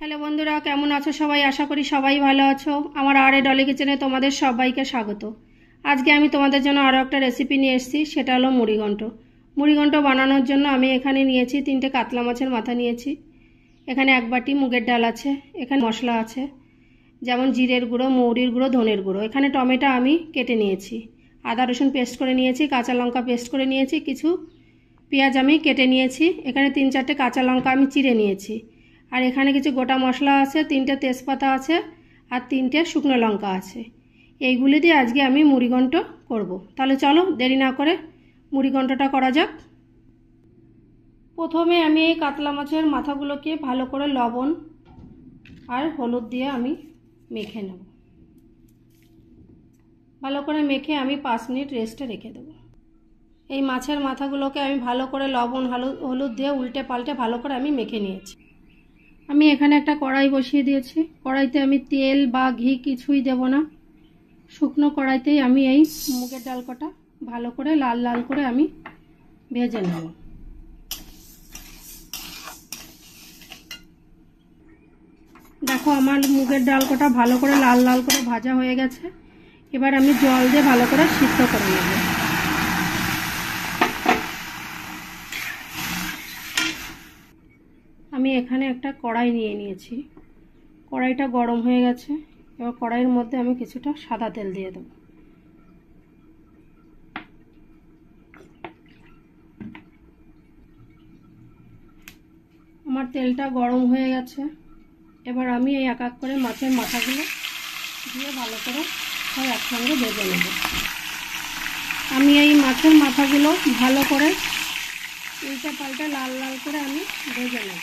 Hello বন্ধুরা, কেমন আছো সবাই? আশা করি সবাই ভালো আছো। আমার আর এ ডলি কিচেনে তোমাদের সবাইকে স্বাগত। আজকে আমি তোমাদের জন্য আরও একটা রেসিপি নিয়ে এসেছি, সেটা হলো মুড়িঘণ্ট। মুড়িঘণ্ট বানানোর জন্য আমি এখানে নিয়েছি 3টে কাতলা মাছের মাথা নিয়েছি, এখানে 1 বাটি মুগের ডাল আছে, এখানে মশলা আছে যেমন জিরের গুঁড়ো, মৌরির গুঁড়ো, ধনের গুঁড়ো। এখানে টমেটো আমি কেটে নিয়েছি, আদা রসুন পেস্ট করে নিয়েছি, কাঁচা লঙ্কা পেস্ট করে নিয়েছি, কিছু পেঁয়াজ আমি কেটে নিয়েছি, এখানে 3-4টে কাঁচা লঙ্কা আমি চিড়ে নিয়েছি, আর এখানে কিছু গোটা মশলা আছে, 3টে তেজপাতা আছে, আর 3টে শুকনো লঙ্কা আছে। এইগুলি দিয়ে আজকে আমি মুড়িঘণ্ট করব। তাহলে চলো দেরি না করে মুড়িঘণ্টটা করা যাক। প্রথমে আমি এই কাতলা মাছের মাথাগুলোকে ভালো করে লবণ আর হলুদ দিয়ে আমি মেখে নেব। ভালো করে মেখে আমি 5 মিনিট রেস্টে রেখে দেব। এই মাছের মাথাগুলোকে আমি ভালো করে লবণ হলুদ দিয়ে উল্টে পাল্টে ভালো করে আমি মেখে নিয়েছি। আমি এখানে একটা কড়াই বসিয়ে দিয়েছি, কড়াইতে আমি তেল বা ঘি কিছুই দেব না, শুকনো কড়াইতেই আমি এই মুগের ডাল কটা ভালো করে লাল লাল করে আমি ভেজে নেব। দেখো আমার মুগের ডাল কটা ভালো করে লাল লাল করে ভাজা হয়ে গেছে। এবার আমি জল দিয়ে ভালো করে সিদ্ধ করে নেব। আমি এখানে একটা কড়াই নিয়ে নিয়েছি, কড়াইটা গরম হয়ে গেছে। এবার কড়াইয়ের মধ্যে আমি কিছুটা সাদা তেল দিয়ে দেব। আমার তেলটা গরম হয়ে গেছে। এবার আমি এই এক এক করে মাছের মাথাগুলো দিয়ে ভালো করে সব একসঙ্গে ভেজে নেব। আমি এই মাছের মাথাগুলো ভালো করে উল্টে পাল্টে লাল লাল করে আমি ভেজে নেব।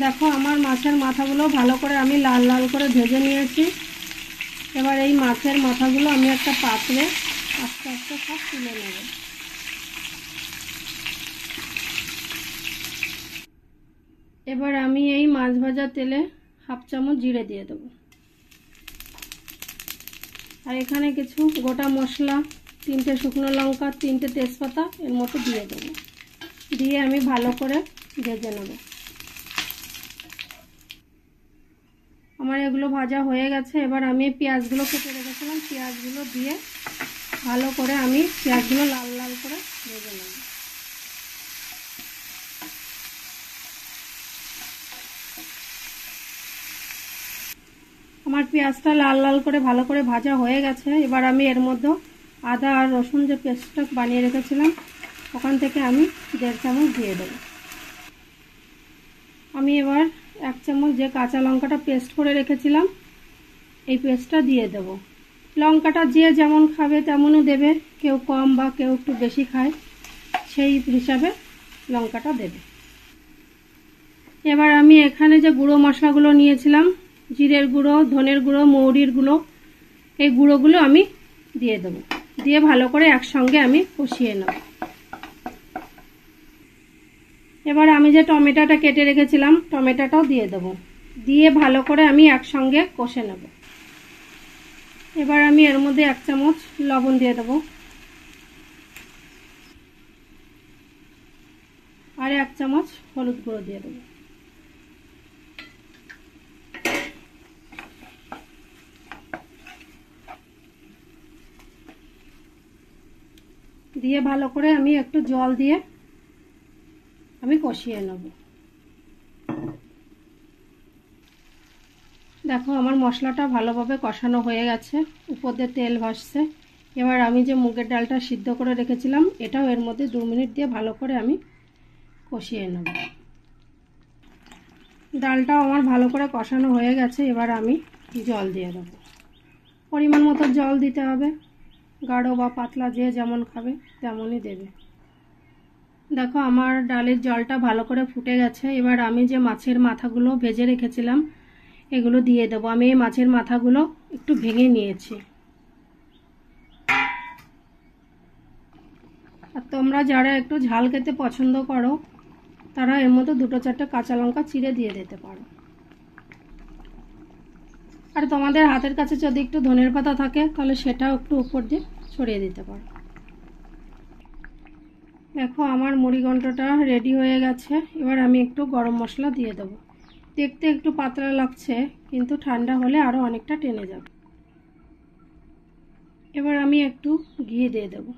দেখো আমার মাছের মাথাগুলো ভালো করে আমি লাল লাল করে ভেজে নিয়েছি। এবার এই মাছের মাথাগুলো আমি একটা পাত্রে আস্তে আস্তে সব তুলে নেব। এবার আমি এই মাছ ভাজা তেলে 1/2 চামচ জিরে দিয়ে দেবো, আর এখানে কিছু গোটা মশলা, 3টে শুকনো লঙ্কা, 3টে তেজপাতা এর মতো দিয়ে দেবো। দিয়ে আমি ভালো করে ভেজে নেব। আমার এগুলো ভাজা হয়ে গেছে। এবার আমি পেঁয়াজগুলো কেটে রেখেছিলাম, পেঁয়াজগুলো দিয়ে ভালো করে আমি পেঁয়াজগুলো লাল লাল করে ভেজে নেব। আমার পেঁয়াজটা লাল লাল করে ভালো করে ভাজা হয়ে গেছে। এবার আমি এর মধ্যে আদা আর রসুন যে পেস্টটা বানিয়ে রেখেছিলাম ওখান থেকে আমি 1.5 চামচ দিয়ে দেব। আমি এবার 1 চামচ যে কাঁচা লঙ্কাটা পেস্ট করে রেখেছিলাম এই পেস্টটা দিয়ে দেব। লঙ্কাটা যে যেমন খাবে তেমনও দেবে, কেউ কম বা কেউ একটু বেশি খায়, সেই হিসাবে লঙ্কাটা দেবে। এবার আমি এখানে যে গুঁড়ো মশলাগুলো নিয়েছিলাম, জিরের গুঁড়ো, ধনের গুঁড়ো, মৌরির গুঁড়ো, এই গুঁড়োগুলো আমি দিয়ে দেবো। দিয়ে ভালো করে একসঙ্গে আমি কষিয়ে নেব। এবার আমি যে টমেটোটা কেটে রেখেছিলাম টমেটোটাও দিয়ে দেবো। দিয়ে ভালো করে আমি একসঙ্গে কষে নেব। এবার আমি এর মধ্যে 1 চামচ লবণ দিয়ে দেবো, আর 1 চামচ হলুদ গুঁড়ো দিয়ে দেবো। দিয়ে ভালো করে আমি একটু জল দিয়ে আমি কষিয়ে নেব। দেখো আমার মশলাটা ভালোভাবে কষানো হয়ে গেছে, উপর দিয়ে তেল ভাসছে। এবার আমি যে মুগের ডালটা সিদ্ধ করে রেখেছিলাম এটাও এর মধ্যে 2 মিনিট দিয়ে ভালো করে আমি কষিয়ে নেব। ডালটাও আমার ভালো করে কষানো হয়ে গেছে। এবার আমি জল দিয়ে দেবো। পরিমাণ মতো জল দিতে হবে, গাঢ় বা পাতলা যে যেমন খাবে তেমনই দেবে। দেখো আমার ডালের জলটা ভালো করে ফুটে গেছে। এবার আমি যে মাছের মাথাগুলো ভেজে রেখেছিলাম এগুলো দিয়ে দেবো। আমি এই মাছের মাথাগুলো একটু ভেঙে নিয়েছি। আর তোমরা যারা একটু ঝাল খেতে পছন্দ করো তারা এর মধ্যে 2-4টে কাঁচা লঙ্কা চিড়ে দিয়ে দিতে পারো। আর তোমাদের হাতের কাছে যদি একটু ধনের পাতা থাকে তাহলে সেটাও একটু উপর দিয়ে ছড়িয়ে দিতে পারো। দেখো আমার মুড়িঘণ্টটা রেডি হয়ে গেছে। এবার আমি একটু গরম মশলা দিয়ে দেবো। দেখতে একটু পাতলা লাগছে, কিন্তু ঠান্ডা হলে আরও অনেকটা টেনে যাবে। এবার আমি একটু ঘি দিয়ে দেবো।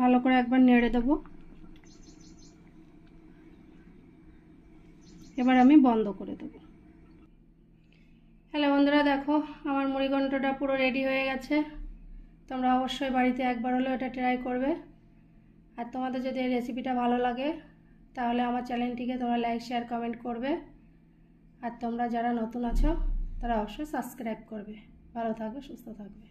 ভালো করে একবার নেড়ে দেবো। এবার আমি বন্ধ করে দেবো। হ্যালো বন্ধুরা, দেখো আমার মুড়িঘণ্টটা পুরো রেডি হয়ে গেছে। তোমরা অবশ্যই বাড়িতে একবার হলেও এটা ট্রাই করবে। আর তোমাদের যদি এই রেসিপিটা ভালো লাগে তাহলে আমার চ্যানেলটিকে তোমরা লাইক, শেয়ার, কমেন্ট করবে। আর তোমরা যারা নতুন আছো তারা অবশ্যই সাবস্ক্রাইব করবে। ভালো থাকবে, সুস্থ থাকবে।